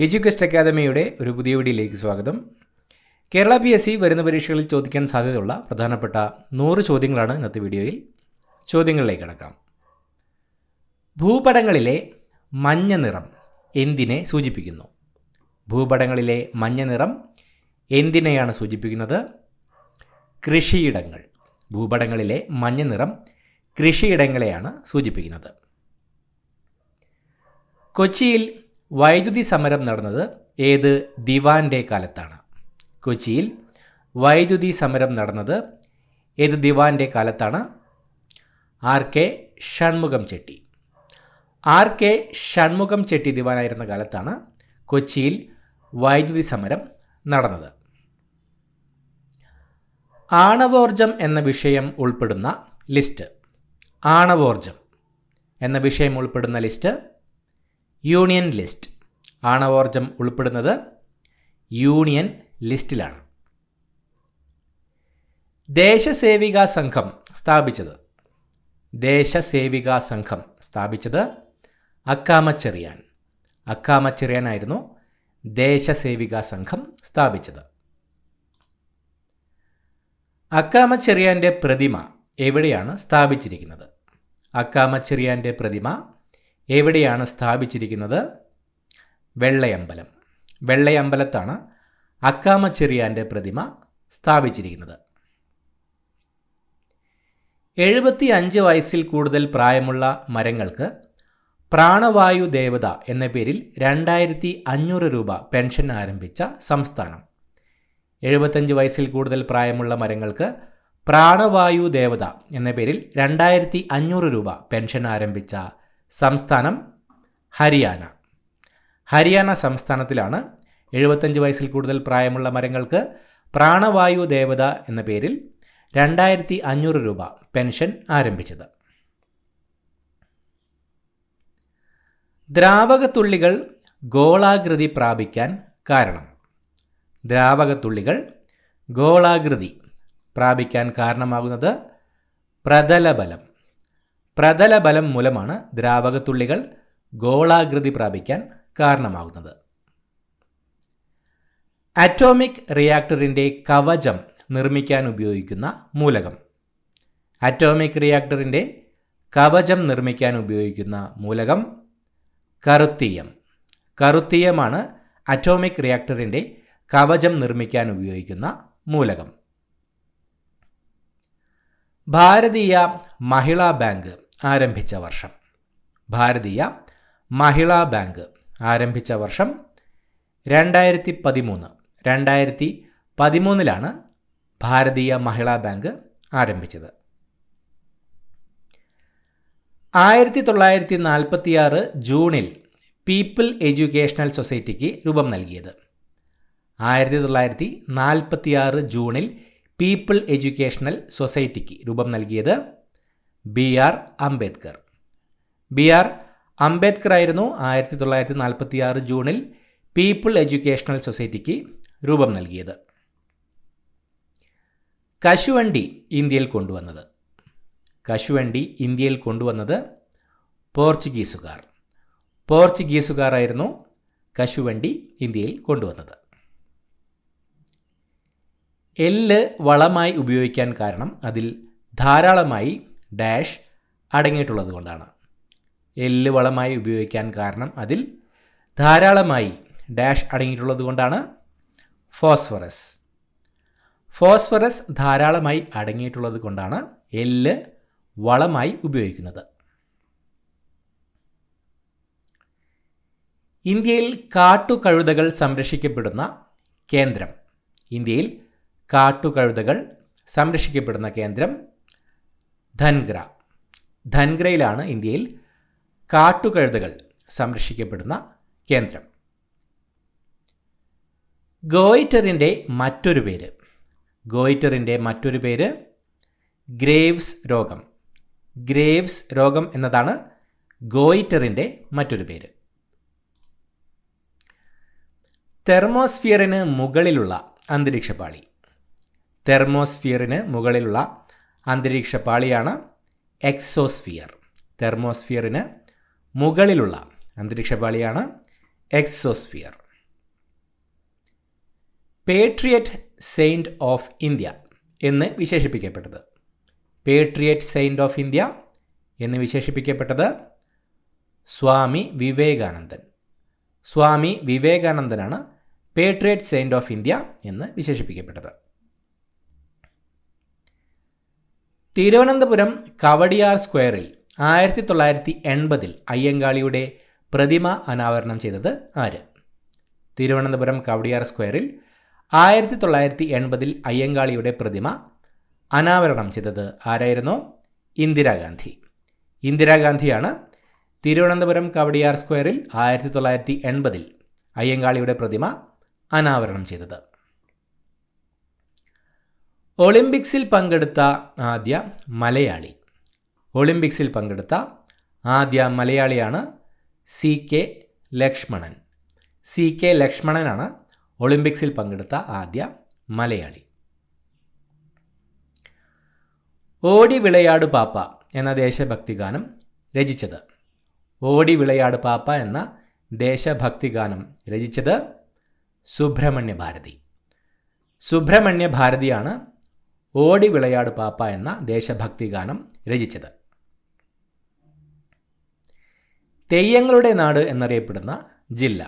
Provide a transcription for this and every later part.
എഡ്യൂക്വസ്റ്റ് അക്കാദമിയുടെ ഒരു പുതിയ വീഡിയോയിലേക്ക് സ്വാഗതം. കേരള PSC വരുന്ന പരീക്ഷകളിൽ ചോദിക്കാൻ സാധ്യതയുള്ള പ്രധാനപ്പെട്ട 100 ചോദ്യങ്ങളാണ് ഇന്നത്തെ വീഡിയോയിൽ. ചോദ്യങ്ങളിലേക്ക് കടക്കാം. ഭൂപടങ്ങളിലെ മഞ്ഞ നിറം എന്തിനെ സൂചിപ്പിക്കുന്നു? ഭൂപടങ്ങളിലെ മഞ്ഞ നിറം എന്തിനെയാണ് സൂചിപ്പിക്കുന്നത്? കൃഷിയിടങ്ങൾ. ഭൂപടങ്ങളിലെ മഞ്ഞ നിറം കൃഷിയിടങ്ങളെയാണ് സൂചിപ്പിക്കുന്നത്. കൊച്ചിയിൽ വൈദ്യുതി സമരം നടന്നത് ഏത് ദിവാൻ്റെ കാലത്താണ്? കൊച്ചിയിൽ വൈദ്യുതി സമരം നടന്നത് ഏത് ദിവാൻ്റെ കാലത്താണ്? RK ഷൺമുഖം ചെട്ടി. RK ഷൺമുഖം ചെട്ടി ദിവാനായിരുന്ന കാലത്താണ് കൊച്ചിയിൽ വൈദ്യുതി സമരം നടന്നത്. ആണവോർജം എന്ന വിഷയം ഉൾപ്പെടുന്ന ലിസ്റ്റ്. ആണവോർജം എന്ന വിഷയം ഉൾപ്പെടുന്ന ലിസ്റ്റ് യൂണിയൻ ലിസ്റ്റ്. ആണവോർജം ഉൾപ്പെടുന്നത് യൂണിയൻ ലിസ്റ്റിലാണ്. ദേശസേവികാ സംഘം സ്ഥാപിച്ചത്. ദേശസേവികാ സംഘം സ്ഥാപിച്ചത് അക്കാമച്ചെറിയാൻ. അക്കാമച്ചെറിയാനായിരുന്നു ദേശസേവികാ സംഘം സ്ഥാപിച്ചത്. അക്കാമച്ചെറിയാൻ്റെ പ്രതിമ എവിടെയാണ് സ്ഥാപിച്ചിരിക്കുന്നത്? അക്കാമച്ചെറിയാൻ്റെ പ്രതിമ എവിടെയാണ് സ്ഥാപിച്ചിരിക്കുന്നത്? വെള്ളയമ്പലം. വെള്ളയമ്പലത്താണ് അക്കാമച്ചെറിയാൻ്റെ പ്രതിമ സ്ഥാപിച്ചിരിക്കുന്നത്. 75 വയസ്സിൽ കൂടുതൽ പ്രായമുള്ള മരങ്ങൾക്ക് പ്രാണവായു ദേവത എന്ന പേരിൽ 2500 രൂപ പെൻഷൻ ആരംഭിച്ച സംസ്ഥാനം. 75 വയസ്സിൽ കൂടുതൽ പ്രായമുള്ള മരങ്ങൾക്ക് പ്രാണവായു ദേവത എന്ന പേരിൽ 2500 രൂപ പെൻഷൻ ആരംഭിച്ച സംസ്ഥാനം ഹരിയാന. ഹരിയാന സംസ്ഥാനത്തിലാണ് 75 വയസ്സിൽ കൂടുതൽ പ്രായമുള്ള മരങ്ങൾക്ക് പ്രാണവായു ദേവത എന്ന പേരിൽ 2500 രൂപ പെൻഷൻ ആരംഭിച്ചത്. ദ്രാവകത്തുള്ളികൾ ഗോളാകൃതി പ്രാപിക്കാൻ കാരണം. ദ്രാവകത്തുള്ളികൾ ഗോളാകൃതി പ്രാപിക്കാൻ കാരണമാകുന്നത് പ്രതലബലം. പ്രതലബലം മൂലമാണ് ദ്രാവകത്തുള്ളികൾ ഗോളാകൃതി പ്രാപിക്കാൻ കാരണമാകുന്നത്. അറ്റോമിക് റിയാക്ടറിൻ്റെ കവചം നിർമ്മിക്കാൻ ഉപയോഗിക്കുന്ന മൂലകം. അറ്റോമിക് റിയാക്ടറിൻ്റെ കവചം നിർമ്മിക്കാൻ ഉപയോഗിക്കുന്ന മൂലകം കറുത്തീയം. കറുത്തീയമാണ് അറ്റോമിക് റിയാക്ടറിൻ്റെ കവചം നിർമ്മിക്കാൻ ഉപയോഗിക്കുന്ന മൂലകം. ഭാരതീയ മഹിളാ ബാങ്ക് ആരംഭിച്ച വർഷം. ഭാരതീയ മഹിളാ ബാങ്ക് ആരംഭിച്ച വർഷം 2013. 2013 ഭാരതീയ മഹിളാ ബാങ്ക് ആരംഭിച്ചത്. 1946 ജൂണിൽ പീപ്പിൾ എഡ്യൂക്കേഷണൽ സൊസൈറ്റിക്ക് രൂപം നൽകിയത്. 1946 ജൂണിൽ പീപ്പിൾ എഡ്യൂക്കേഷണൽ സൊസൈറ്റിക്ക് രൂപം നൽകിയത് BR അംബേദ്കർ. BR അംബേദ്കർ ആയിരുന്നു 1946 ജൂണിൽ പീപ്പിൾ എഡ്യൂക്കേഷണൽ സൊസൈറ്റിക്ക് രൂപം നൽകിയത്. കശുവണ്ടി ഇന്ത്യയിൽ കൊണ്ടുവന്നത്. കശുവണ്ടി ഇന്ത്യയിൽ കൊണ്ടുവന്നത് പോർച്ചുഗീസുകാർ. പോർച്ചുഗീസുകാർ ആയിരുന്നു കശുവണ്ടി ഇന്ത്യയിൽ കൊണ്ടുവന്നത്. എല്ല് വളമായി ഉപയോഗിക്കാൻ കാരണം അതിൽ ധാരാളമായി ഡാഷ് അടങ്ങിയിട്ടുള്ളത് കൊണ്ടാണ്. എല്ല് വളമായി ഉപയോഗിക്കാൻ കാരണം അതിൽ ധാരാളമായി ഡാഷ് അടങ്ങിയിട്ടുള്ളത് കൊണ്ടാണ്. ഫോസ്ഫറസ്. ഫോസ്ഫറസ് ധാരാളമായി അടങ്ങിയിട്ടുള്ളത് കൊണ്ടാണ് എല്ല് വളമായി ഉപയോഗിക്കുന്നത്. ഇന്ത്യയിൽ കാട്ടുകഴുതകൾ സംരക്ഷിക്കപ്പെടുന്ന കേന്ദ്രം. ഇന്ത്യയിൽ കാട്ടുകഴുതകൾ സംരക്ഷിക്കപ്പെടുന്ന കേന്ദ്രം ധൻഗ്ര. ധൻഗ്രയിലാണ് ഇന്ത്യയിൽ കാട്ടുകഴുതകൾ സംരക്ഷിക്കപ്പെടുന്ന കേന്ദ്രം. ഗോയിറ്ററിൻ്റെ മറ്റൊരു പേര്. ഗോയിറ്ററിൻ്റെ മറ്റൊരു പേര് ഗ്രേവ്സ് രോഗം. ഗ്രേവ്സ് രോഗം എന്നതാണ് ഗോയിറ്ററിൻ്റെ മറ്റൊരു പേര്. തെർമോസ്ഫിയറിന് മുകളിലുള്ള അന്തരീക്ഷപാളി. തെർമോസ്ഫിയറിന് മുകളിലുള്ള അന്തരീക്ഷപാളിയാണ് എക്സോസ്ഫിയർ. തെർമോസ്ഫിയറിന് മുകളിലുള്ള അന്തരീക്ഷപാളിയാണ് exosphere. Patriot saint of India എന്ന് വിശേഷിപ്പിക്കപ്പെട്ടത്? പേട്രിയറ്റ് സെയിൻറ്റ് ഓഫ് ഇന്ത്യ എന്ന് വിശേഷിപ്പിക്കപ്പെട്ടത് സ്വാമി വിവേകാനന്ദൻ. സ്വാമി വിവേകാനന്ദനാണ് പേട്രിയറ്റ് സെയിൻറ്റ് ഓഫ് ഇന്ത്യ എന്ന് വിശേഷിപ്പിക്കപ്പെട്ടത്. തിരുവനന്തപുരം കവടിയാർ സ്ക്വയറിൽ 1980 അയ്യങ്കാളിയുടെ പ്രതിമ അനാവരണം ചെയ്തത് ആര്? തിരുവനന്തപുരം കവടിയാർ സ്ക്വയറിൽ 1980 അയ്യങ്കാളിയുടെ പ്രതിമ അനാവരണം ചെയ്തത് ആരായിരുന്നു? ഇന്ദിരാഗാന്ധി. ഇന്ദിരാഗാന്ധിയാണ് തിരുവനന്തപുരം കവടിയാർ സ്ക്വയറിൽ 1980 അയ്യങ്കാളിയുടെ പ്രതിമ അനാവരണം ചെയ്തത്. ഒളിമ്പിക്സിൽ പങ്കെടുത്ത ആദ്യ മലയാളി. ഒളിമ്പിക്സിൽ പങ്കെടുത്ത ആദ്യ മലയാളിയാണ് CK ലക്ഷ്മണൻ. CK ലക്ഷ്മണനാണ് ഒളിമ്പിക്സിൽ പങ്കെടുത്ത ആദ്യ മലയാളി. ഓടി വിളയാട് പാപ്പ എന്ന ദേശഭക്തി ഗാനം രചിച്ചത്? ഓടി വിളയാട് പാപ്പ എന്ന ദേശഭക്തി ഗാനം രചിച്ചത് സുബ്രഹ്മണ്യ ഭാരതി. സുബ്രഹ്മണ്യ ഭാരതിയാണ് ഓടി വിളയാട് പാപ്പ എന്ന ദേശഭക്തി ഗാനം രചിച്ചത്. തെയ്യങ്ങളുടെ നാട് എന്നറിയപ്പെടുന്ന ജില്ല.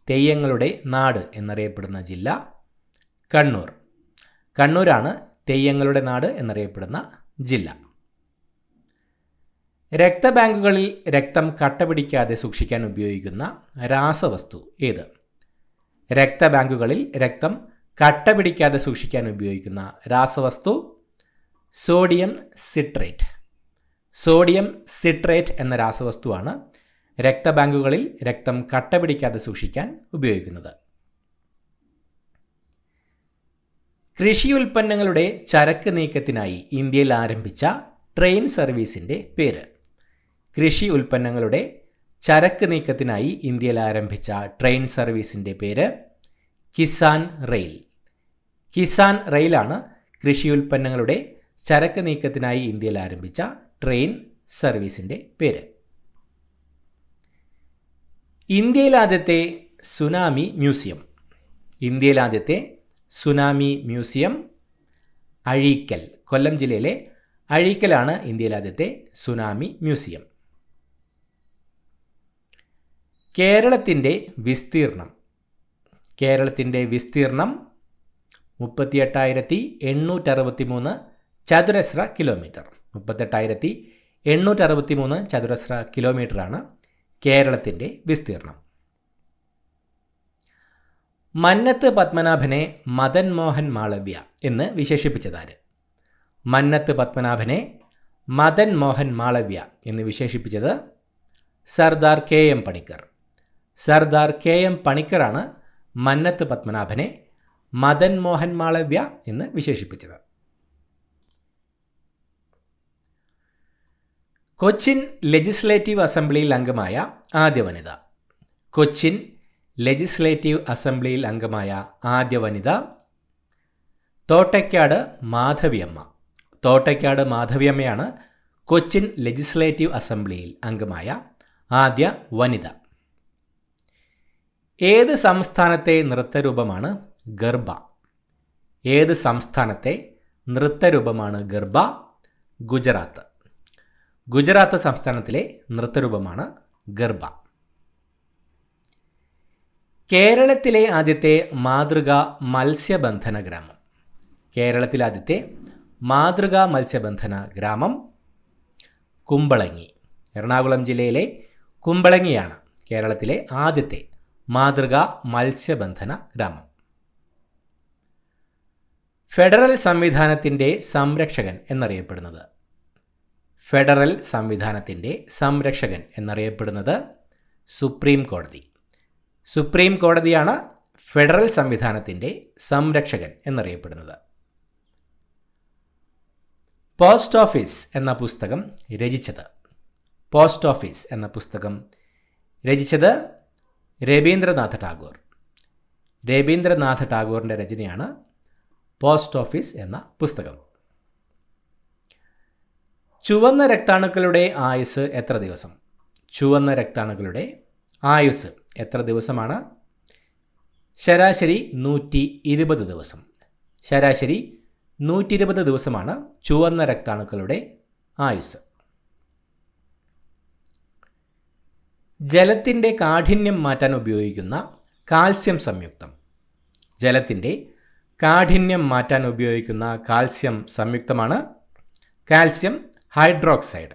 തെയ്യങ്ങളുടെ നാട് എന്നറിയപ്പെടുന്ന ജില്ല കണ്ണൂർ. കണ്ണൂരാണ് തെയ്യങ്ങളുടെ നാട് എന്നറിയപ്പെടുന്ന ജില്ല. രക്തബാങ്കുകളിൽ രക്തം കട്ടപിടിക്കാതെ സൂക്ഷിക്കാൻ ഉപയോഗിക്കുന്ന രാസവസ്തു ഏത്? രക്തബാങ്കുകളിൽ രക്തം കട്ടപിടിക്കാതെ സൂക്ഷിക്കാൻ ഉപയോഗിക്കുന്ന രാസവസ്തു സോഡിയം സിട്രേറ്റ്. സോഡിയം സിട്രേറ്റ് എന്ന രാസവസ്തുവാണ് രക്തബാങ്കുകളിൽ രക്തം കട്ടപിടിക്കാതെ സൂക്ഷിക്കാൻ ഉപയോഗിക്കുന്നത്. കൃഷി ഉൽപ്പന്നങ്ങളുടെ ചരക്ക് നീക്കത്തിനായി ഇന്ത്യയിൽ ആരംഭിച്ച ട്രെയിൻ സർവീസിൻ്റെ പേര്? കൃഷി ഉൽപ്പന്നങ്ങളുടെ ചരക്ക് നീക്കത്തിനായി ഇന്ത്യയിൽ ആരംഭിച്ച ട്രെയിൻ സർവീസിൻ്റെ പേര് കിസാൻ റെയിൽ. കിസാൻ റെയിലാണ് കൃഷി ഉൽപ്പന്നങ്ങളുടെ ചരക്ക് നീക്കത്തിനായി ഇന്ത്യയിൽ ആരംഭിച്ച ട്രെയിൻ സർവീസിൻ്റെ പേര്. ഇന്ത്യയിലാദ്യത്തെ സുനാമി മ്യൂസിയം. ഇന്ത്യയിലാദ്യത്തെ സുനാമി മ്യൂസിയം അഴീക്കൽ, കൊല്ലം ജില്ലയിലെ അഴീക്കലാണ് ഇന്ത്യയിലാദ്യത്തെ സുനാമി മ്യൂസിയം. കേരളത്തിൻ്റെ വിസ്തീർണം. കേരളത്തിൻ്റെ വിസ്തീർണം 38,863 ചതുരശ്ര കിലോമീറ്റർ. 38,863 ചതുരശ്ര കിലോമീറ്ററാണ് കേരളത്തിൻ്റെ വിസ്തീർണം. മന്നത്ത് പത്മനാഭനെ മദൻ മോഹൻ മാളവ്യ എന്ന് വിശേഷിപ്പിച്ചതാര്? മന്നത്ത് പത്മനാഭനെ മദൻ മോഹൻ മാളവ്യ എന്ന് വിശേഷിപ്പിച്ചത് സർദാർ KM പണിക്കർ. സർദാർ KM പണിക്കറാണ് മന്നത്ത് പത്മനാഭനെ മദൻ മോഹൻ മാളവ്യ എന്ന് വിശേഷിപ്പിച്ചത്. കൊച്ചിൻ ലെജിസ്ലേറ്റീവ് അസംബ്ലിയിൽ അംഗമായ ആദ്യ വനിത. കൊച്ചിൻ ലെജിസ്ലേറ്റീവ് അസംബ്ലിയിൽ അംഗമായ ആദ്യ വനിത തോട്ടയ്ക്കാട് മാധവിയമ്മ. തോട്ടയ്ക്കാട് മാധവിയമ്മയാണ് കൊച്ചിൻ ലെജിസ്ലേറ്റീവ് അസംബ്ലിയിൽ അംഗമായ ആദ്യ വനിത. ഏത് സംസ്ഥാനത്തെ നൃത്തരൂപമാണ് ഗർഭ? ഏത് സംസ്ഥാനത്തെ നൃത്തരൂപമാണ് ഗർഭ? ഗുജറാത്ത്. ഗുജറാത്ത് സംസ്ഥാനത്തിലെ നൃത്തരൂപമാണ് ഗർഭ. കേരളത്തിലെ ആദ്യത്തെ മാതൃകാ മത്സ്യബന്ധന ഗ്രാമം. കേരളത്തിലെ ആദ്യത്തെ മാതൃകാ മത്സ്യബന്ധന ഗ്രാമം കുമ്പളങ്ങി. എറണാകുളം ജില്ലയിലെ കുമ്പളങ്ങിയാണ് കേരളത്തിലെ ആദ്യത്തെ മാതൃകാ മത്സ്യബന്ധന ഗ്രാമം. ഫെഡറൽ സംവിധാനത്തിൻ്റെ സംരക്ഷകൻ എന്നറിയപ്പെടുന്നത്? ഫെഡറൽ സംവിധാനത്തിൻ്റെ സംരക്ഷകൻ എന്നറിയപ്പെടുന്നത് സുപ്രീം കോടതി. സുപ്രീം കോടതിയാണ് ഫെഡറൽ സംവിധാനത്തിൻ്റെ സംരക്ഷകൻ എന്നറിയപ്പെടുന്നത്. പോസ്റ്റ് ഓഫീസ് എന്ന പുസ്തകം രചിച്ചത്? പോസ്റ്റ് ഓഫീസ് എന്ന പുസ്തകം രചിച്ചത് രവീന്ദ്രനാഥ ടാഗോർ. രവീന്ദ്രനാഥ ടാഗോറിൻ്റെ രചനയാണ് പോസ്റ്റ് ഓഫീസ് എന്ന പുസ്തകം. ചുവന്ന രക്താണുക്കളുടെ ആയുസ് എത്ര ദിവസം? ചുവന്ന രക്താണുക്കളുടെ ആയുസ് എത്ര ദിവസമാണ്? ശരാശരി 120 ദിവസം. ശരാശരി 120 ദിവസമാണ് ചുവന്ന രക്താണുക്കളുടെ ആയുസ്. ജലത്തിൻ്റെ കാഠിന്യം മാറ്റാൻ ഉപയോഗിക്കുന്ന കാൽസ്യം സംയുക്തം. ജലത്തിൻ്റെ കാഠിന്യം മാറ്റാൻ ഉപയോഗിക്കുന്ന കാൽസ്യം സംയുക്തമാണ് കാൽസ്യം ഹൈഡ്രോക്സൈഡ്.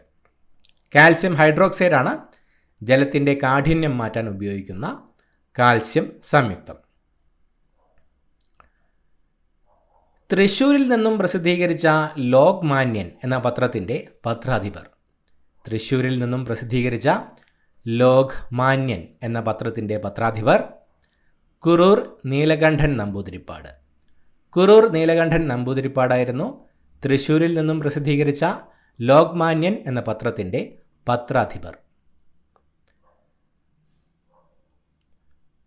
കാൽസ്യം ഹൈഡ്രോക്സൈഡാണ് ജലത്തിൻ്റെ കാഠിന്യം മാറ്റാൻ ഉപയോഗിക്കുന്ന കാൽസ്യം സംയുക്തം. തൃശ്ശൂരിൽ നിന്നും പ്രസിദ്ധീകരിച്ച ലോക്മാന്യൻ എന്ന പത്രത്തിൻ്റെ പത്രാധിപർ. തൃശ്ശൂരിൽ നിന്നും പ്രസിദ്ധീകരിച്ച ലോക്മാന്യൻ എന്ന പത്രത്തിൻ്റെ പത്രാധിപർ കുറൂർ നീലകണ്ഠൻ നമ്പൂതിരിപ്പാട്. കുറൂർ നീലകണ്ഠൻ നമ്പൂതിരിപ്പാടായിരുന്നു തൃശ്ശൂരിൽ നിന്നും പ്രസിദ്ധീകരിച്ച ലോക്മാന്യൻ എന്ന പത്രത്തിൻ്റെ പത്രാധിപർ.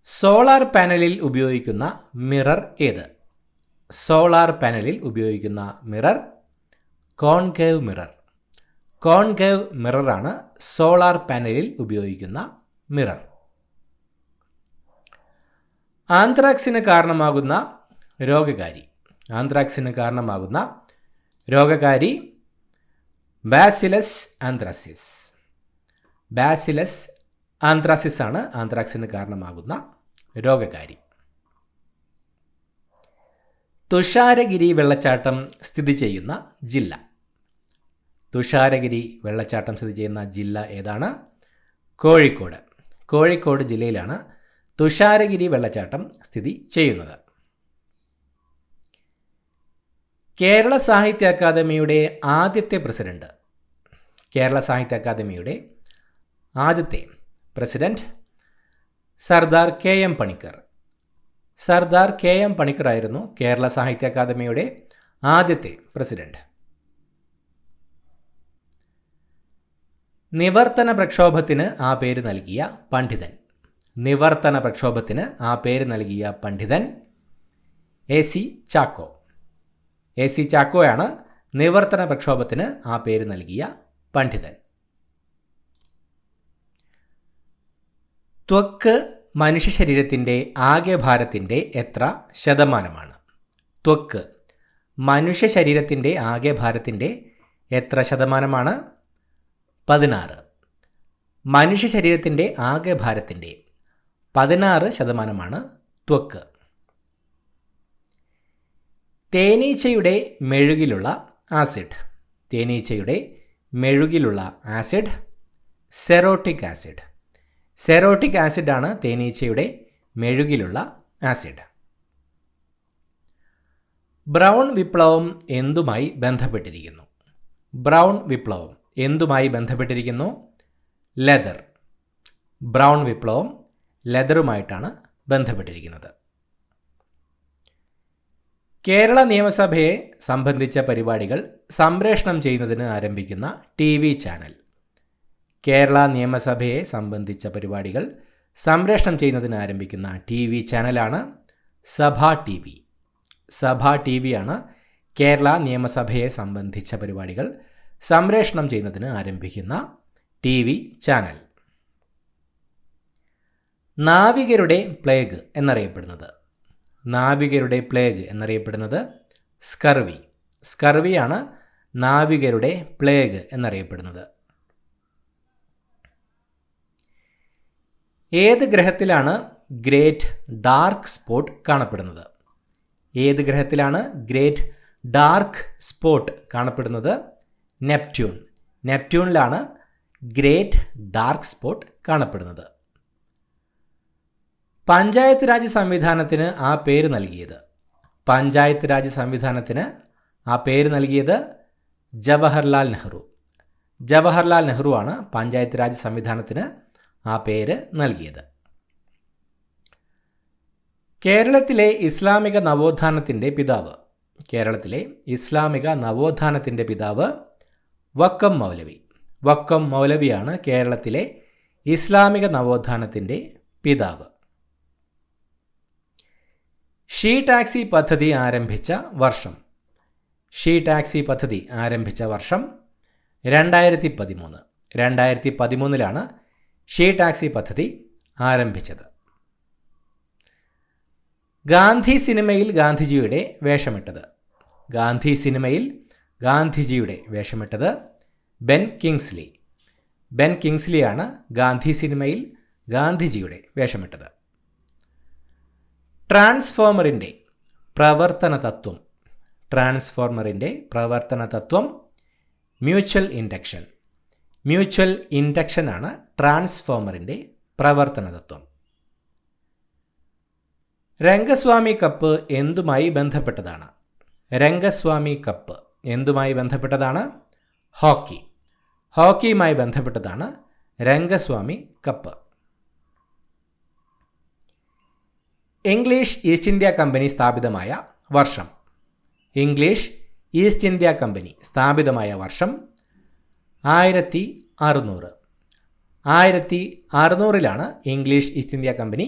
സോളാർ പാനലിൽ ഉപയോഗിക്കുന്ന മിറർ ഏത്? സോളാർ പാനലിൽ ഉപയോഗിക്കുന്ന മിറർ കോൺകേവ് മിറർ. കോൺകേവ് മിററാണ് സോളാർ പാനലിൽ ഉപയോഗിക്കുന്ന മിറർ. ആന്ത്രാക്സിന് കാരണമാകുന്ന രോഗകാരി. ആന്ത്രാക്സിന് കാരണമാകുന്ന രോഗകാരി ബാസിലസ് ആന്ത്രാസിസ്. ബാസിലസ് ആന്ത്രാസിസ് ആണ് ആന്ത്രാക്സിന് കാരണമാകുന്ന രോഗകാരി. തുഷാരഗിരി വെള്ളച്ചാട്ടം സ്ഥിതി ചെയ്യുന്ന ജില്ല. തുഷാരഗിരി വെള്ളച്ചാട്ടം സ്ഥിതി ചെയ്യുന്ന ജില്ല ഏതാണ്? കോഴിക്കോട്. കോഴിക്കോട് ജില്ലയിലാണ് തുഷാരഗിരി വെള്ളച്ചാട്ടം സ്ഥിതി ചെയ്യുന്നത്. കേരള സാഹിത്യ അക്കാദമിയുടെ ആദ്യത്തെ പ്രസിഡന്റ്. കേരള സാഹിത്യ അക്കാദമിയുടെ ആദ്യത്തെ president Sardar K M Panicker. Sardar K M Panicker ആയിരുന്നു കേരള സാഹിത്യ അക്കാദമിയുടെ ആദ്യത്തെ പ്രസിഡന്റ്. നിവർത്തന പ്രക്ഷോഭത്തിന് ആ പേര് നൽകിയ പണ്ഡിതൻ. നിവർത്തന പ്രക്ഷോഭത്തിന് ആ പേര് നൽകിയ പണ്ഡിതൻ എ.സി. ചാക്കോ. എ.സി. ചാക്കോയാണ് നിവർത്തന പ്രക്ഷോഭത്തിന് ആ പേര് നൽകിയ പണ്ഡിതൻ. ത്വക്ക് മനുഷ്യ ശരീരത്തിൻ്റെ ആകെ ഭാരത്തിൻ്റെ എത്ര ശതമാനമാണ്? ത്വക്ക് മനുഷ്യ ശരീരത്തിൻ്റെ ആകെ ഭാരത്തിൻ്റെ എത്ര ശതമാനമാണ്? 16. മനുഷ്യ ശരീരത്തിൻ്റെ ആകെ ഭാരത്തിൻ്റെ 16% ത്വക്ക്. തേനീച്ചയുടെ മെഴുകിലുള്ള ആസിഡ്. തേനീച്ചയുടെ മെഴുകിലുള്ള ആസിഡ് സെറോട്ടിക് ആസിഡ്. സെറോട്ടിക് ആസിഡാണ് തേനീച്ചയുടെ മെഴുകിലുള്ള ആസിഡ്. ബ്രൗൺ വിപ്ലവം എന്തുമായി ബന്ധപ്പെട്ടിരിക്കുന്നു? ബ്രൗൺ വിപ്ലവം എന്തുമായി ബന്ധപ്പെട്ടിരിക്കുന്നു? ലെതർ. ബ്രൗൺ വിപ്ലവം ലെതറുമായിട്ടാണ് ബന്ധപ്പെട്ടിരിക്കുന്നത്. കേരള നിയമസഭയെ സംബന്ധിച്ച പരിപാടികൾ സംപ്രേഷണം ചെയ്യുന്നതിന് ആരംഭിക്കുന്ന TV ചാനൽ. കേരള നിയമസഭയെ സംബന്ധിച്ച പരിപാടികൾ സംപ്രേഷണം ചെയ്യുന്നതിന് ആരംഭിക്കുന്ന TV ചാനലാണ് സഭാ TV. സഭാ TV ആണ് കേരള നിയമസഭയെ സംബന്ധിച്ച പരിപാടികൾ സംപ്രേഷണം ചെയ്യുന്നതിന് ആരംഭിക്കുന്ന TV ചാനൽ. നാവികരുടെ പ്ലേഗ് എന്നറിയപ്പെടുന്നത്. നാവികരുടെ പ്ലേഗ് എന്നറിയപ്പെടുന്നത് സ്കർവി. സ്കർവിയാണ് നാവികരുടെ പ്ലേഗ് എന്നറിയപ്പെടുന്നത്. ഏത് ഗ്രഹത്തിലാണ് ഗ്രേറ്റ് ഡാർക്ക് സ്പോട്ട് കാണപ്പെടുന്നത്? ഏത് ഗ്രഹത്തിലാണ് ഗ്രേറ്റ് ഡാർക്ക് സ്പോട്ട് കാണപ്പെടുന്നത്? നെപ്റ്റ്യൂൺ. നെപ്റ്റ്യൂണിലാണ് ഗ്രേറ്റ് ഡാർക്ക് സ്പോട്ട് കാണപ്പെടുന്നത്. പഞ്ചായത്ത് രാജ് സംവിധാനത്തിന് ആ പേര് നൽകിയത്. പഞ്ചായത്ത് രാജ് സംവിധാനത്തിന് ആ പേര് നൽകിയത് ജവഹർലാൽ നെഹ്റു. ജവഹർലാൽ നെഹ്റു ആണ് പഞ്ചായത്ത് രാജ് സംവിധാനത്തിന് ആ പേര് നൽകിയത്. കേരളത്തിലെ ഇസ്ലാമിക നവോത്ഥാനത്തിൻ്റെ പിതാവ്. കേരളത്തിലെ ഇസ്ലാമിക നവോത്ഥാനത്തിൻ്റെ പിതാവ് വക്കം മൗലവി. വക്കം മൗലവിയാണ് കേരളത്തിലെ ഇസ്ലാമിക നവോത്ഥാനത്തിൻ്റെ പിതാവ്. ഷീ ടാക്സി പദ്ധതി ആരംഭിച്ച വർഷം. ഷീ ടാക്സി പദ്ധതി ആരംഭിച്ച വർഷം 2013. 2013 ഷീ ടാക്സി പദ്ധതി ആരംഭിച്ചത്. ഗാന്ധി സിനിമയിൽ ഗാന്ധിജിയുടെ വേഷമിട്ടത്. ഗാന്ധി സിനിമയിൽ ഗാന്ധിജിയുടെ വേഷമിട്ടത് ബെൻ കിങ്സ്ലി. ബെൻ കിങ്സ്ലിയാണ് ഗാന്ധി സിനിമയിൽ ഗാന്ധിജിയുടെ വേഷമിട്ടത്. ട്രാൻസ്ഫോമറിൻ്റെ പ്രവർത്തന തത്വം. ട്രാൻസ്ഫോർമറിൻ്റെ പ്രവർത്തന തത്വം മ്യൂച്വൽ ഇൻഡക്ഷൻ. മ്യൂച്വൽ ഇൻഡക്ഷനാണ് ട്രാൻസ്ഫോമറിൻ്റെ പ്രവർത്തന തത്വം. രംഗസ്വാമി കപ്പ് എന്തുമായി ബന്ധപ്പെട്ടതാണ്? രംഗസ്വാമി കപ്പ് എന്തുമായി ബന്ധപ്പെട്ടതാണ്? ഹോക്കി. ഹോക്കിയുമായി ബന്ധപ്പെട്ടതാണ് Rangaswamy cup. English east India company സ്ഥാപിതമായ വർഷം. ഇംഗ്ലീഷ് ഈസ്റ്റ് ഇന്ത്യ കമ്പനി സ്ഥാപിതമായ വർഷം 1600. 1600 ഇംഗ്ലീഷ് ഈസ്റ്റ് ഇന്ത്യ കമ്പനി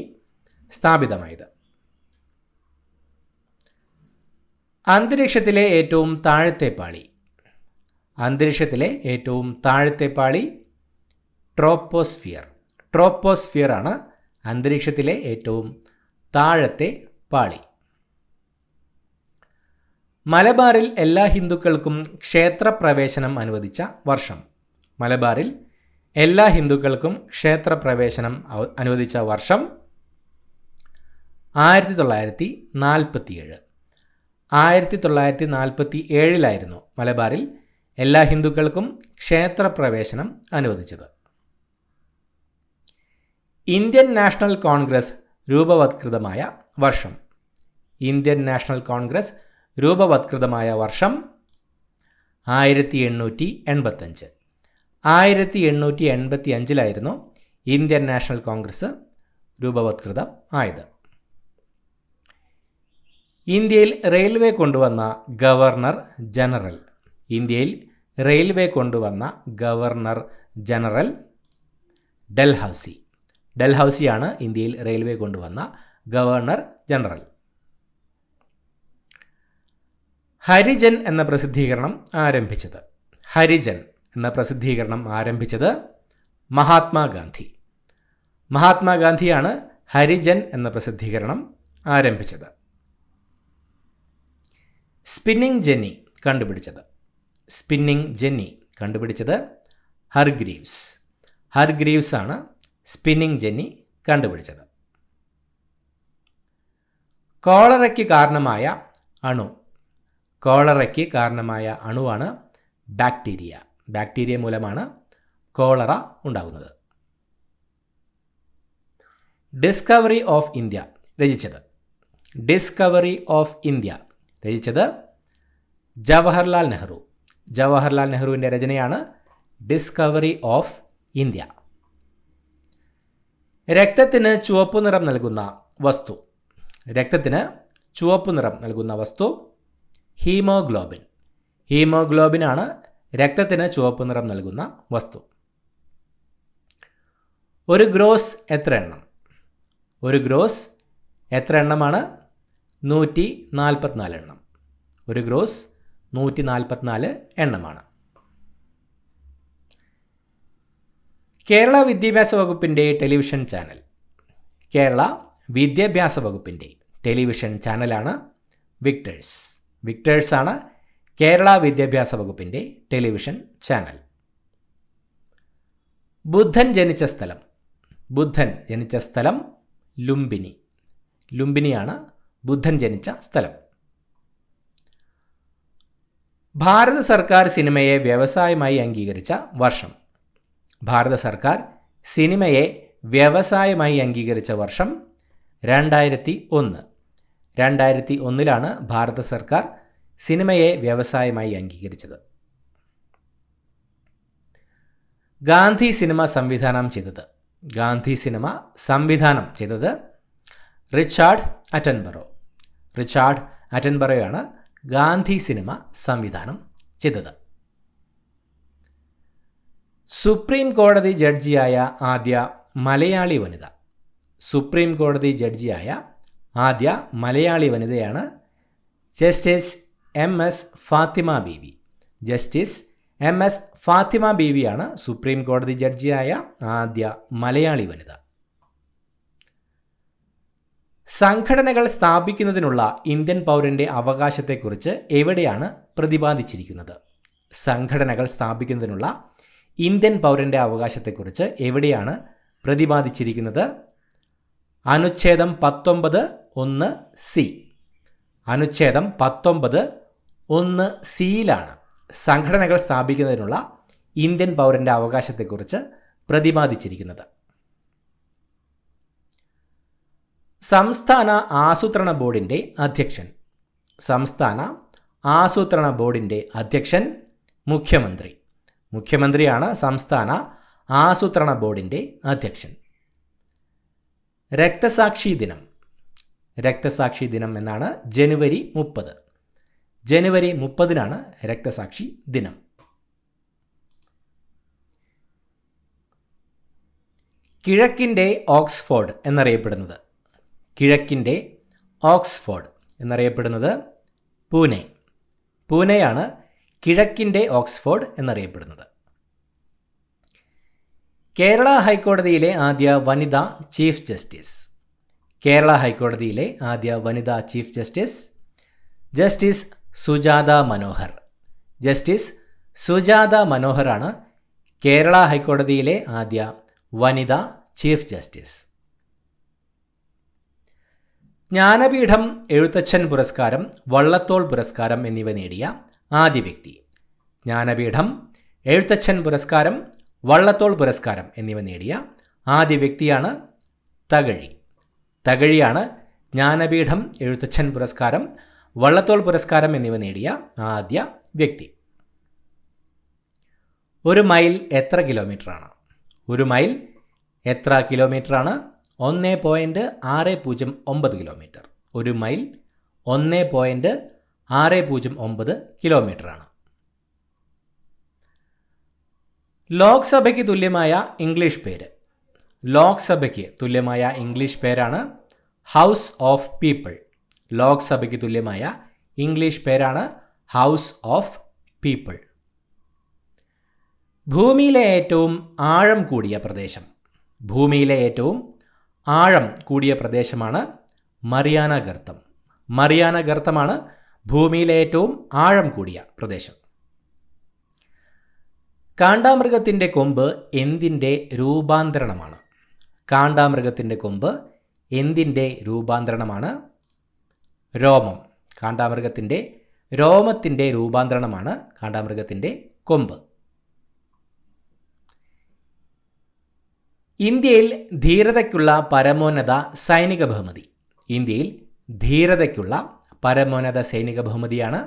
സ്ഥാപിതമായത്. അന്തരീക്ഷത്തിലെ ഏറ്റവും താഴത്തെ പാളി. അന്തരീക്ഷത്തിലെ ഏറ്റവും താഴത്തെ പാളി ട്രോപ്പോസ്ഫിയർ. ട്രോപ്പോസ്ഫിയർ ആണ് അന്തരീക്ഷത്തിലെ ഏറ്റവും താഴത്തെ പാളി. മലബാറിൽ എല്ലാ ഹിന്ദുക്കൾക്കും ക്ഷേത്രപ്രവേശനം അനുവദിച്ച വർഷം. മലബാറിൽ എല്ലാ ഹിന്ദുക്കൾക്കും ക്ഷേത്രപ്രവേശനം അനുവദിച്ച വർഷം 1947. 1947 മലബാറിൽ എല്ലാ ഹിന്ദുക്കൾക്കും ക്ഷേത്രപ്രവേശനം അനുവദിച്ചത്. ഇന്ത്യൻ നാഷണൽ കോൺഗ്രസ് രൂപവത്കൃതമായ വർഷം. ഇന്ത്യൻ നാഷണൽ കോൺഗ്രസ് രൂപവത്കൃതമായ വർഷം 1885. 1885 ഇന്ത്യൻ നാഷണൽ കോൺഗ്രസ് രൂപവത്കൃതം ആയത്. ഇന്ത്യയിൽ റെയിൽവേ കൊണ്ടുവന്ന ഗവർണർ ജനറൽ. ഇന്ത്യയിൽ റെയിൽവേ കൊണ്ടുവന്ന ഗവർണർ ജനറൽ ഡൽഹൌസി. ഡൽഹൌസിയാണ് ഇന്ത്യയിൽ റെയിൽവേ കൊണ്ടുവന്ന ഗവർണർ ജനറൽ. ഹരിജൻ എന്ന പ്രസിദ്ധീകരണം ആരംഭിച്ചത്. ഹരിജൻ എന്ന പ്രസിദ്ധീകരണം ആരംഭിച്ചത് മഹാത്മാഗാന്ധി. മഹാത്മാഗാന്ധിയാണ് ഹരിജൻ എന്ന പ്രസിദ്ധീകരണം ആരംഭിച്ചത്. സ്പിന്നിംഗ് ജെന്നി കണ്ടുപിടിച്ചത്. സ്പിന്നിംഗ് ജെന്നി കണ്ടുപിടിച്ചത് ഹർഗ്രീവ്സ്. ഹർഗ്രീവ്സ് ആണ് സ്പിന്നിംഗ് ജെന്നി കണ്ടുപിടിച്ചത്. കോളറയ്ക്ക് കാരണമായ അണു. കോളറയ്ക്ക് കാരണമായ അണുവാണ് ബാക്ടീരിയ. ബാക്ടീരിയ മൂലമാണ് കോളറ ഉണ്ടാകുന്നത്. ഡിസ്കവറി ഓഫ് ഇന്ത്യ രചിച്ചത്. ഡിസ്കവറി ഓഫ് ഇന്ത്യ രചിച്ചത് ജവഹർലാൽ നെഹ്റു. ജവഹർലാൽ നെഹ്റുവിൻ്റെ രചനയാണ് ഡിസ്കവറി ഓഫ് ഇന്ത്യ. രക്തത്തിന് ചുവപ്പ് നിറം നൽകുന്ന വസ്തു. രക്തത്തിന് ചുവപ്പ് നിറം നൽകുന്ന വസ്തു ഹീമോഗ്ലോബിൻ. ഹീമോഗ്ലോബിനാണ് രക്തത്തിന് ചുവപ്പ് നിറം നൽകുന്ന വസ്തു. ഒരു ഗ്രോസ് എത്ര എണ്ണം? ഒരു ഗ്രോസ് എത്ര എണ്ണമാണ്? 144 എണ്ണം. ഒരു ഗ്രോസ് 144 എണ്ണമാണ്. കേരള വിദ്യാഭ്യാസ വകുപ്പിൻ്റെ ടെലിവിഷൻ ചാനൽ. കേരള വിദ്യാഭ്യാസ വകുപ്പിൻ്റെ ടെലിവിഷൻ ചാനലാണ് വിക്ടേഴ്സ്. വിക്ടേഴ്സാണ് കേരള വിദ്യാഭ്യാസ വകുപ്പിൻ്റെ ടെലിവിഷൻ ചാനൽ. ബുദ്ധൻ ജനിച്ച സ്ഥലം. ബുദ്ധൻ ജനിച്ച സ്ഥലം ലുംബിനി. ലുംബിനിയാണ് ബുദ്ധൻ ജനിച്ച സ്ഥലം. ഭാരത സർക്കാർ സിനിമയെ വ്യവസായമായി അംഗീകരിച്ച വർഷം. ഭാരത സർക്കാർ സിനിമയെ വ്യവസായമായി അംഗീകരിച്ച വർഷം 2001. 2001 ഭാരത സർക്കാർ സിനിമയെ വ്യവസായമായി അംഗീകരിച്ചത്. ഗാന്ധി സിനിമ സംവിധാനം ചെയ്തത്. ഗാന്ധി സിനിമ സംവിധാനം ചെയ്തത് റിച്ചാർഡ് അറ്റൻബറോ. റിച്ചാർഡ് അറ്റൻബറോയാണ് ഗാന്ധി സിനിമ സംവിധാനം ചെയ്തത്. സുപ്രീം കോടതി ജഡ്ജിയായ ആദ്യ മലയാളി വനിത. സുപ്രീം കോടതി ജഡ്ജിയായ ആദ്യ മലയാളി വനിതയാണ് justice MS Fathima Beevi. Justice MS Fathima ബീവിയാണ് supreme കോടതി ജഡ്ജിയായ ആദ്യ മലയാളി വനിത. സംഘടനകൾ സ്ഥാപിക്കുന്നതിനുള്ള ഇന്ത്യൻ പൗരൻ്റെ അവകാശത്തെക്കുറിച്ച് എവിടെയാണ് പ്രതിപാദിച്ചിരിക്കുന്നത്? സംഘടനകൾ സ്ഥാപിക്കുന്നതിനുള്ള ഇന്ത്യൻ പൗരൻ്റെ അവകാശത്തെക്കുറിച്ച് എവിടെയാണ് പ്രതിപാദിച്ചിരിക്കുന്നത്? അനുച്ഛേദം 19(1)(c). അനുച്ഛേദം 19(1)(c)യിലാണ് സംഘടനകൾ സ്ഥാപിക്കുന്നതിനുള്ള ഇന്ത്യൻ പൗരൻ്റെ അവകാശത്തെക്കുറിച്ച് പ്രതിപാദിച്ചിരിക്കുന്നത്. സംസ്ഥാന ആസൂത്രണ ബോർഡിൻ്റെ അധ്യക്ഷൻ. സംസ്ഥാന ആസൂത്രണ ബോർഡിൻ്റെ അധ്യക്ഷൻ മുഖ്യമന്ത്രി. മുഖ്യമന്ത്രിയാണ് സംസ്ഥാന ആസൂത്രണ ബോർഡിൻ്റെ അധ്യക്ഷൻ. രക്തസാക്ഷി ദിനം. രക്തസാക്ഷി ദിനം എന്നാണ് ജനുവരി 30. ജനുവരി 30-നാണ് രക്തസാക്ഷി ദിനം. കിഴക്കിൻ്റെ ഓക്സ്ഫോർഡ് എന്നറിയപ്പെടുന്നത്. കിഴക്കിൻ്റെ ഓക്സ്ഫോർഡ് എന്നറിയപ്പെടുന്നത് പൂനെ. പൂനെയാണ് കിഴക്കിൻ്റെ ഓക്സ്ഫോർഡ് എന്നറിയപ്പെടുന്നത്. കേരള ഹൈക്കോടതിയിലെ ആദ്യ വനിതാ ചീഫ് ജസ്റ്റിസ്. കേരള ഹൈക്കോടതിയിലെ ആദ്യ വനിതാ chief justice justice Sujata Manohar. Justice Sujata മനോഹറാണ് കേരള ഹൈക്കോടതിയിലെ ആദ്യ വനിതാ ചീഫ് ജസ്റ്റിസ്. ജ്ഞാനപീഠം എഴുത്തച്ഛൻ പുരസ്കാരം, വള്ളത്തോൾ പുരസ്കാരം എന്നിവ നേടിയ ആദ്യ വ്യക്തി. ജ്ഞാനപീഠം എഴുത്തച്ഛൻ പുരസ്കാരം, വള്ളത്തോൾ പുരസ്കാരം എന്നിവ നേടിയ ആദ്യ വ്യക്തിയാണ് തകഴി. തകഴിയാണ് ജ്ഞാനപീഠം എഴുത്തച്ഛൻ പുരസ്കാരം, വള്ളത്തോൾ പുരസ്കാരം എന്നിവ നേടിയ ആദ്യ വ്യക്തി. ഒരു മൈൽ എത്ര കിലോമീറ്ററാണ്? ഒരു മൈൽ എത്ര കിലോമീറ്ററാണ്? 1.609 കിലോമീറ്റർ. ഒരു മൈൽ 1.609 കിലോമീറ്ററാണ്. ലോക്സഭയ്ക്ക് തുല്യമായ ഇംഗ്ലീഷ് പേര്. ലോക്സഭയ്ക്ക് തുല്യമായ ഇംഗ്ലീഷ് പേരാണ് ഹൗസ് ഓഫ് പീപ്പിൾ. ലോക്സഭയ്ക്ക് തുല്യമായ ഇംഗ്ലീഷ് പേരാണ് ഹൗസ് ഓഫ് പീപ്പിൾ. ഭൂമിയിലെ ഏറ്റവും ആഴം കൂടിയ പ്രദേശം. ഭൂമിയിലെ ഏറ്റവും ആഴം കൂടിയ പ്രദേശമാണ് മറിയാന ഗർത്തം. മറിയാന ഗർത്തമാണ് ഭൂമിയിലെ ഏറ്റവും ആഴം കൂടിയ പ്രദേശം. കാണ്ടാമൃഗത്തിൻ്റെ കൊമ്പ് എന്തിൻ്റെ രൂപാന്തരണമാണ്? കാണ്ടാമൃഗത്തിൻ്റെ കൊമ്പ് എന്തിൻ്റെ രൂപാന്തരണമാണ്? രോമം. കാണ്ടാമൃഗത്തിൻ്റെ രോമത്തിൻ്റെ രൂപാന്തരണമാണ് കാണ്ടാമൃഗത്തിൻ്റെ കൊമ്പ്. ഇന്ത്യയിൽ ധീരതയ്ക്കുള്ള പരമോന്നത സൈനിക ബഹുമതി. ഇന്ത്യയിൽ ധീരതയ്ക്കുള്ള പരമോന്നത സൈനിക ബഹുമതിയാണ്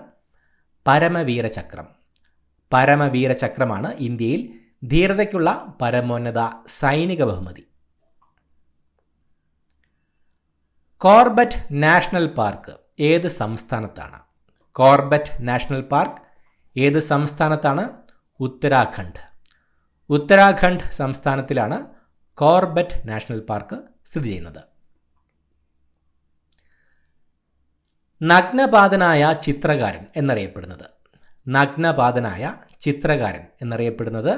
പരമവീരചക്രം. പരമവീരചക്രമാണ് ഇന്ത്യയിൽ ധീരതയ്ക്കുള്ള പരമോന്നത സൈനിക ബഹുമതി. കോർബറ്റ് നാഷണൽ പാർക്ക് ഏത് സംസ്ഥാനത്താണ്? കോർബറ്റ് നാഷണൽ പാർക്ക് ഏത് സംസ്ഥാനത്താണ്? ഉത്തരാഖണ്ഡ്. ഉത്തരാഖണ്ഡ് സംസ്ഥാനത്തിലാണ് കോർബറ്റ് നാഷണൽ പാർക്ക് സ്ഥിതി ചെയ്യുന്നത്. നഗ്നപാതനായ ചിത്രകാരൻ എന്നറിയപ്പെടുന്നത്. നഗ്നപാതനായ ചിത്രകാരൻ എന്നറിയപ്പെടുന്നത്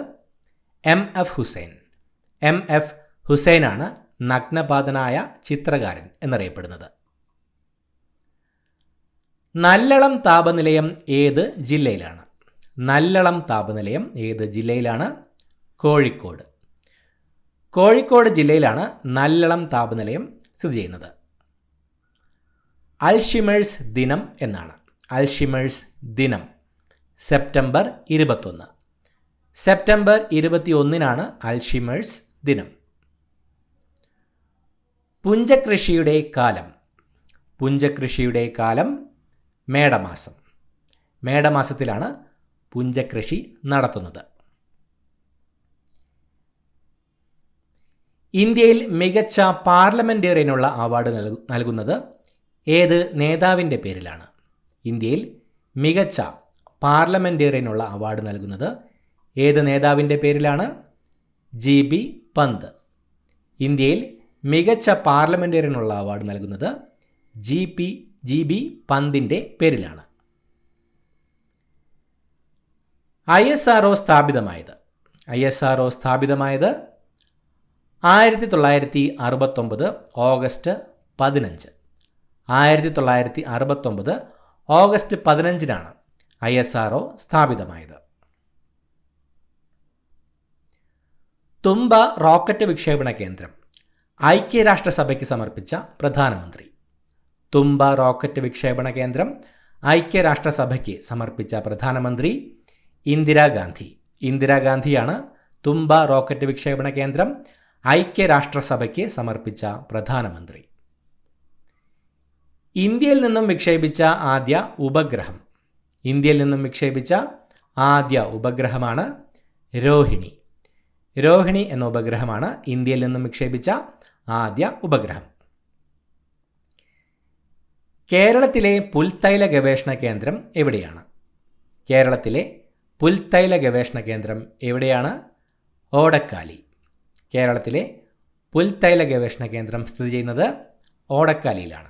MF ഹുസൈൻ. MF ഹുസൈനാണ് നഗ്നപാതനായ ചിത്രകാരൻ എന്നറിയപ്പെടുന്നത്. നല്ലളം താപനിലയം ഏത് ജില്ലയിലാണ്? നല്ലളം താപനിലയം ഏത് ജില്ലയിലാണ്? കോഴിക്കോട്. കോഴിക്കോട് ജില്ലയിലാണ് നല്ലളം താപനിലയം സ്ഥിതി ചെയ്യുന്നത്. അൽഷിമേഴ്സ് ദിനം എന്നാണ്. അൽഷിമേഴ്സ് ദിനം സെപ്റ്റംബർ 21. സെപ്റ്റംബർ 21-നാണ് അൽഷിമേഴ്സ് ദിനം. പുഞ്ചകൃഷിയുടെ കാലം. പുഞ്ചകൃഷിയുടെ കാലം മേടമാസം. മേടമാസത്തിലാണ് പുഞ്ചകൃഷി നടത്തുന്നത്. ഇന്ത്യയിൽ മികച്ച പാർലമെൻറ്റേറിയനുള്ള അവാർഡ് നൽകുന്നത് ഏത് നേതാവിൻ്റെ പേരിലാണ്? ഇന്ത്യയിൽ മികച്ച പാർലമെൻറ്റേറിയനുള്ള അവാർഡ് നൽകുന്നത് ഏത് നേതാവിൻ്റെ പേരിലാണ്? GB പന്ത്. ഇന്ത്യയിൽ മികച്ച പാർലമെൻറ്റേറിയനുള്ള അവാർഡ് നൽകുന്നത് GB പന്തിൻ്റെ പേരിലാണ്. ISRO സ്ഥാപിതമായത്. ISRO സ്ഥാപിതമായത് 1969 ഓഗസ്റ്റ് 15. 1969 ഓഗസ്റ്റ് 15-നാണ് ISRO സ്ഥാപിതമായത്. തുമ്പ റോക്കറ്റ് വിക്ഷേപണ കേന്ദ്രം ഐക്യരാഷ്ട്രസഭയ്ക്ക് സമർപ്പിച്ച പ്രധാനമന്ത്രി. തുമ്പ റോക്കറ്റ് വിക്ഷേപണ കേന്ദ്രം ഐക്യരാഷ്ട്രസഭയ്ക്ക് സമർപ്പിച്ച പ്രധാനമന്ത്രി ഇന്ദിരാഗാന്ധി. ഇന്ദിരാഗാന്ധിയാണ് തുമ്പ റോക്കറ്റ് വിക്ഷേപണ കേന്ദ്രം ഐക്യരാഷ്ട്രസഭയ്ക്ക് സമർപ്പിച്ച പ്രധാനമന്ത്രി. ഇന്ത്യയിൽ നിന്നും വിക്ഷേപിച്ച ആദ്യ ഉപഗ്രഹം. ഇന്ത്യയിൽ നിന്നും വിക്ഷേപിച്ച ആദ്യ ഉപഗ്രഹമാണ് രോഹിണി. രോഹിണി എന്ന ഉപഗ്രഹമാണ് ഇന്ത്യയിൽ നിന്നും വിക്ഷേപിച്ച ആദ്യ ഉപഗ്രഹം. കേരളത്തിലെ പുൽത്തൈല ഗവേഷണ കേന്ദ്രം എവിടെയാണ്? കേരളത്തിലെ പുൽത്തൈല ഗവേഷണ കേന്ദ്രം എവിടെയാണ്? ഓടക്കാലി. കേരളത്തിലെ പുൽത്തൈല ഗവേഷണ കേന്ദ്രം സ്ഥിതി ചെയ്യുന്നത് ഓടക്കാലിയിലാണ്.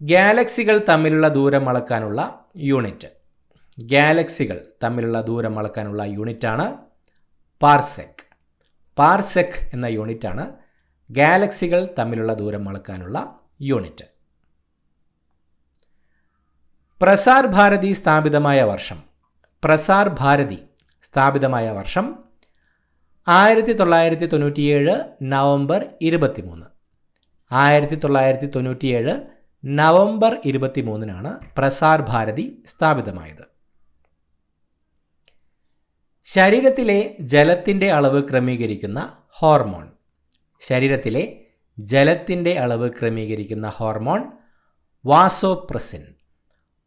ഗാലക്സികൾ തമ്മിലുള്ള ദൂരം അളക്കാനുള്ള യൂണിറ്റ്. ഗാലക്സികൾ തമ്മിലുള്ള ദൂരം അളക്കാനുള്ള യൂണിറ്റാണ് പാർസെക്. പാർസെക് എന്ന യൂണിറ്റാണ് ഗാലക്സികൾ തമ്മിലുള്ള ദൂരം അളക്കാനുള്ള യൂണിറ്റ്. പ്രസാർ ഭാരതി സ്ഥാപിതമായ വർഷം. പ്രസാർ ഭാരതി സ്ഥാപിതമായ വർഷം 1997 നവംബർ 23. 1997 നവംബർ 23-നാണ് പ്രസാർ ഭാരതി സ്ഥാപിതമായത്. ശരീരത്തിലെ ജലത്തിൻ്റെ അളവ് ക്രമീകരിക്കുന്ന ഹോർമോൺ. ശരീരത്തിലെ ജലത്തിൻ്റെ അളവ് ക്രമീകരിക്കുന്ന ഹോർമോൺ വാസോപ്രസിൻ.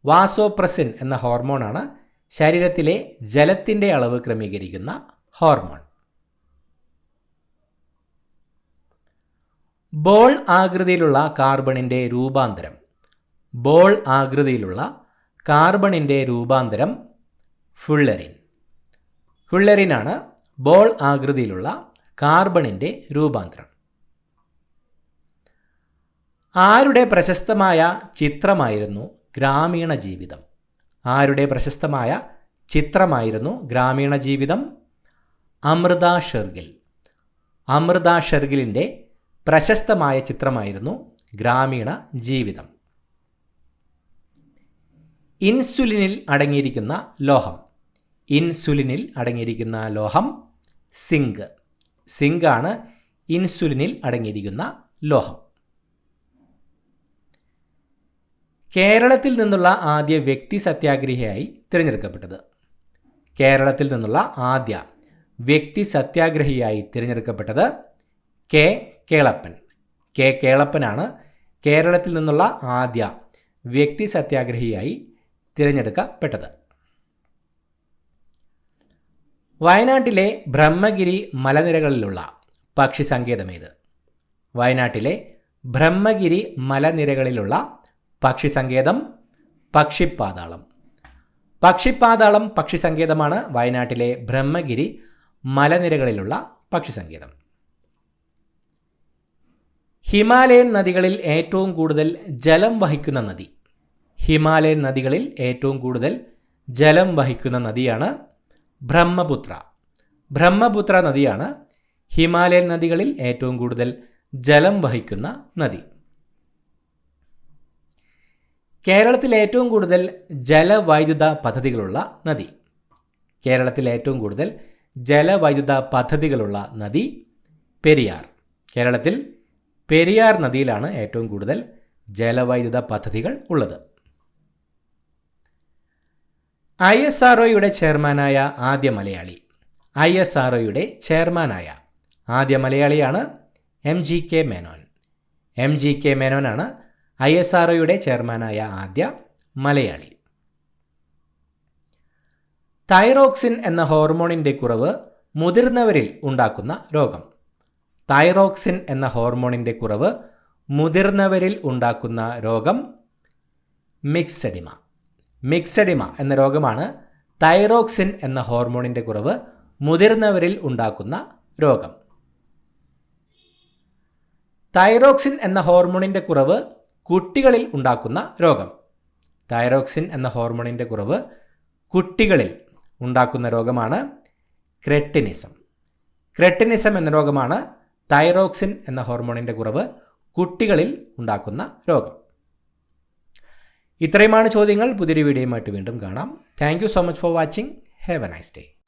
വാസോപ്രസിൻ എന്ന ഹോർമോണാണ് ശരീരത്തിലെ ജലത്തിൻ്റെ അളവ് ക്രമീകരിക്കുന്ന ഹോർമോൺ. ബോൾ ആകൃതിയിലുള്ള കാർബണിൻ്റെ രൂപാന്തരം. ബോൾ ആകൃതിയിലുള്ള കാർബണിൻ്റെ രൂപാന്തരം ഫുള്ളറിൻ. ഫുള്ളറിനാണ് ബോൾ ആകൃതിയിലുള്ള കാർബണിൻ്റെ രൂപാന്തരം. ആരുടെ പ്രശസ്തമായ ചിത്രമായിരുന്നു ഗ്രാമീണ ജീവിതം? ആരുടെ പ്രശസ്തമായ ചിത്രമായിരുന്നു ഗ്രാമീണ ജീവിതം? അമൃത ഷെർഗിൽ. അമൃത ഷെർഗിലിൻ്റെ പ്രശസ്തമായ ചിത്രമായിരുന്നു ഗ്രാമീണ ജീവിതം. ഇൻസുലിനിൽ അടങ്ങിയിരിക്കുന്ന ലോഹം. ഇൻസുലിനിൽ അടങ്ങിയിരിക്കുന്ന ലോഹം സിങ്ക്. സിങ്ക് ആണ് ഇൻസുലിനിൽ അടങ്ങിയിരിക്കുന്ന ലോഹം. കേരളത്തിൽ നിന്നുള്ള ആദ്യ വ്യക്തി സത്യാഗ്രഹിയായി തിരഞ്ഞെടുക്കപ്പെട്ടത്. കേരളത്തിൽ നിന്നുള്ള ആദ്യ വ്യക്തി സത്യാഗ്രഹിയായി തിരഞ്ഞെടുക്കപ്പെട്ടത് കെ കേളപ്പൻ. കെ കേളപ്പനാണ് കേരളത്തിൽ നിന്നുള്ള ആദ്യ വ്യക്തി സത്യാഗ്രഹിയായി തിരഞ്ഞെടുക്കപ്പെട്ടത്. വയനാട്ടിലെ ബ്രഹ്മഗിരി മലനിരകളിലുള്ള പക്ഷി സങ്കേതമേത്? വയനാട്ടിലെ ബ്രഹ്മഗിരി മലനിരകളിലുള്ള പക്ഷി സങ്കേതം പക്ഷിപ്പാതാളം. പക്ഷിപ്പാതാളം പക്ഷി സങ്കേതമാണ് വയനാട്ടിലെ ബ്രഹ്മഗിരി മലനിരകളിലുള്ള പക്ഷി സങ്കേതം. ഹിമാലയൻ നദികളിൽ ഏറ്റവും കൂടുതൽ ജലം വഹിക്കുന്ന നദി. ഹിമാലയൻ നദികളിൽ ഏറ്റവും കൂടുതൽ ജലം വഹിക്കുന്ന നദിയാണ് ബ്രഹ്മപുത്ര. ബ്രഹ്മപുത്ര നദിയാണ് ഹിമാലയൻ നദികളിൽ ഏറ്റവും കൂടുതൽ ജലം വഹിക്കുന്ന നദി. കേരളത്തിൽ ഏറ്റവും കൂടുതൽ ജലവൈദ്യുത പദ്ധതികളുള്ള നദി. കേരളത്തിൽ ഏറ്റവും കൂടുതൽ ജലവൈദ്യുത പദ്ധതികളുള്ള നദി പെരിയാർ. കേരളത്തിൽ പെരിയാർ നദിയിലാണ് ഏറ്റവും കൂടുതൽ ജലവൈദ്യുത പദ്ധതികൾ ഉള്ളത്. ISROയുടെ ചെയർമാനായ ആദ്യ മലയാളി. ISROയുടെ ചെയർമാനായ ആദ്യ മലയാളിയാണ് MGK മേനോൻ. MGK മേനോനാണ് ISROയുടെ ചെയർമാനായ ആദ്യ മലയാളി. തൈറോക്സിൻ എന്ന ഹോർമോണിൻ്റെ കുറവ് മുതിർന്നവരിൽ ഉണ്ടാക്കുന്ന രോഗം. തൈറോക്സിൻ എന്ന ഹോർമോണിൻ്റെ കുറവ് മുതിർന്നവരിൽ ഉണ്ടാക്കുന്ന രോഗം മിക്സഡിമ. മിക്സഡിമ എന്ന രോഗമാണ് തൈറോക്സിൻ എന്ന ഹോർമോണിൻ്റെ കുറവ് മുതിർന്നവരിൽ ഉണ്ടാക്കുന്ന രോഗം. തൈറോക്സിൻ എന്ന ഹോർമോണിൻ്റെ കുറവ് കുട്ടികളിൽ ഉണ്ടാക്കുന്ന രോഗം. തൈറോക്സിൻ എന്ന ഹോർമോണിൻ്റെ കുറവ് കുട്ടികളിൽ ഉണ്ടാക്കുന്ന രോഗമാണ് ക്രെട്ടിനിസം. ക്രെട്ടിനിസം എന്ന രോഗമാണ് തൈറോക്സിൻ എന്ന ഹോർമോണിൻ്റെ കുറവ് കുട്ടികളിൽ ഉണ്ടാക്കുന്ന രോഗം. ഇത്രയുമാണ് ചോദ്യങ്ങൾ. പുതിയൊരു വീഡിയോയുമായിട്ട് വീണ്ടും കാണാം. Thank you so much for watching. Have A nice day.